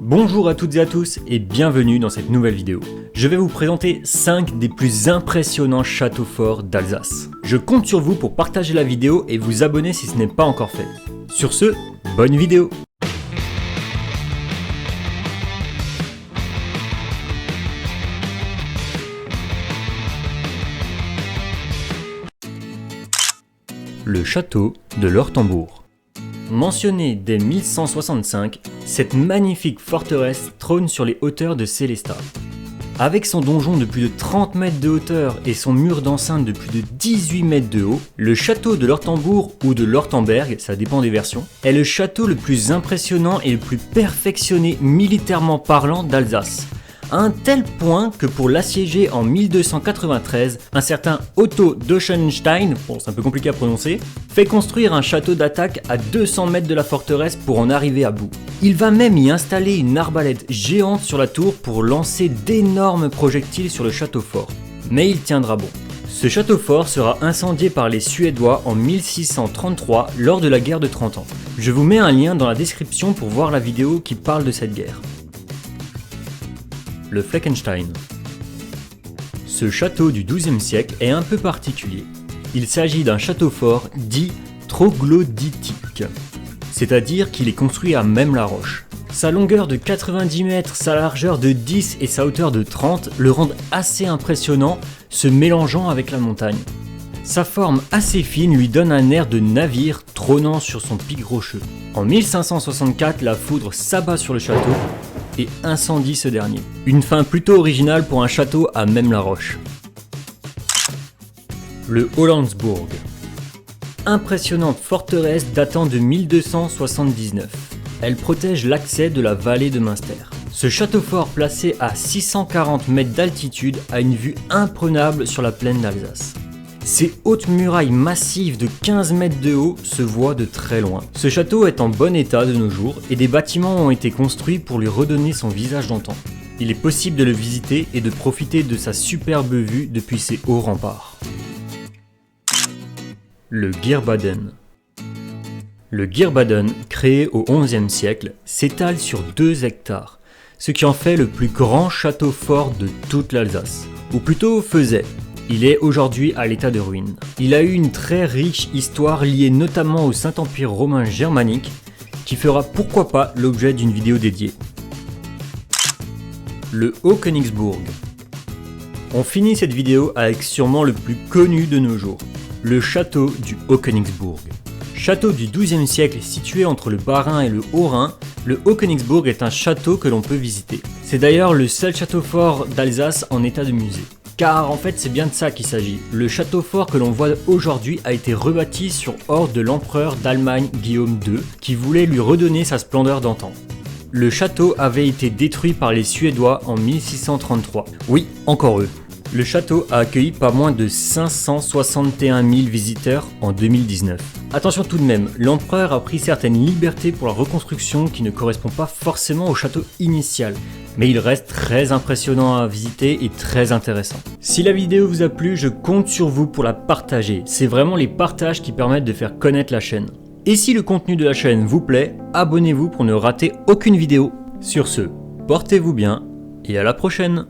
Bonjour à toutes et à tous et bienvenue dans cette nouvelle vidéo. Je vais vous présenter 5 des plus impressionnants châteaux forts d'Alsace. Je compte sur vous pour partager la vidéo et vous abonner si ce n'est pas encore fait. Sur ce, bonne vidéo! Le château de l'Ortembourg. Mentionnée dès 1165, cette magnifique forteresse trône sur les hauteurs de Sélestat. Avec son donjon de plus de 30 mètres de hauteur et son mur d'enceinte de plus de 18 mètres de haut, le château de l'Ortembourg ou de l'Ortemberg, ça dépend des versions, est le château le plus impressionnant et le plus perfectionné militairement parlant d'Alsace. À un tel point que pour l'assiéger en 1293, un certain Otto d'Oschenstein, bon c'est un peu compliqué à prononcer, fait construire un château d'attaque à 200 mètres de la forteresse pour en arriver à bout. Il va même y installer une arbalète géante sur la tour pour lancer d'énormes projectiles sur le château fort. Mais il tiendra bon. Ce château fort sera incendié par les Suédois en 1633 lors de la guerre de 30 ans. Je vous mets un lien dans la description pour voir la vidéo qui parle de cette guerre. Le Fleckenstein. Ce château du XIIe siècle est un peu particulier. Il s'agit d'un château fort dit troglodytique, c'est-à-dire qu'il est construit à même la roche. Sa longueur de 90 mètres, sa largeur de 10 et sa hauteur de 30 le rendent assez impressionnant, se mélangeant avec la montagne. Sa forme assez fine lui donne un air de navire trônant sur son pic rocheux. En 1564, la foudre s'abat sur le château et incendie ce dernier. Une fin plutôt originale pour un château à même la roche. Le Hollandsburg. Impressionnante forteresse datant de 1279. Elle protège l'accès de la vallée de Münster. Ce château fort placé à 640 mètres d'altitude a une vue imprenable sur la plaine d'Alsace. Ces hautes murailles massives de 15 mètres de haut se voient de très loin. Ce château est en bon état de nos jours et des bâtiments ont été construits pour lui redonner son visage d'antan. Il est possible de le visiter et de profiter de sa superbe vue depuis ses hauts remparts. Le Gierbaden. Le Gierbaden, créé au XIe siècle, s'étale sur 2 hectares, ce qui en fait le plus grand château fort de toute l'Alsace, ou plutôt faisait. Il est aujourd'hui à l'état de ruine. Il a eu une très riche histoire liée notamment au Saint-Empire romain germanique, qui fera pourquoi pas l'objet d'une vidéo dédiée. Le Haut-Königsbourg. On finit cette vidéo avec sûrement le plus connu de nos jours, le château du Haut-Königsbourg. Château du XIIe siècle situé entre le Bas-Rhin et le Haut-Rhin, le Haut-Königsbourg est un château que l'on peut visiter. C'est d'ailleurs le seul château fort d'Alsace en état de musée. Car en fait c'est bien de ça qu'il s'agit. Le château fort que l'on voit aujourd'hui a été rebâti sur ordre de l'empereur d'Allemagne Guillaume II qui voulait lui redonner sa splendeur d'antan. Le château avait été détruit par les Suédois en 1633. Oui, encore eux. Le château a accueilli pas moins de 561 000 visiteurs en 2019. Attention tout de même, l'empereur a pris certaines libertés pour la reconstruction qui ne correspond pas forcément au château initial, mais il reste très impressionnant à visiter et très intéressant. Si la vidéo vous a plu, je compte sur vous pour la partager, c'est vraiment les partages qui permettent de faire connaître la chaîne. Et si le contenu de la chaîne vous plaît, abonnez-vous pour ne rater aucune vidéo. Sur ce, portez-vous bien et à la prochaine!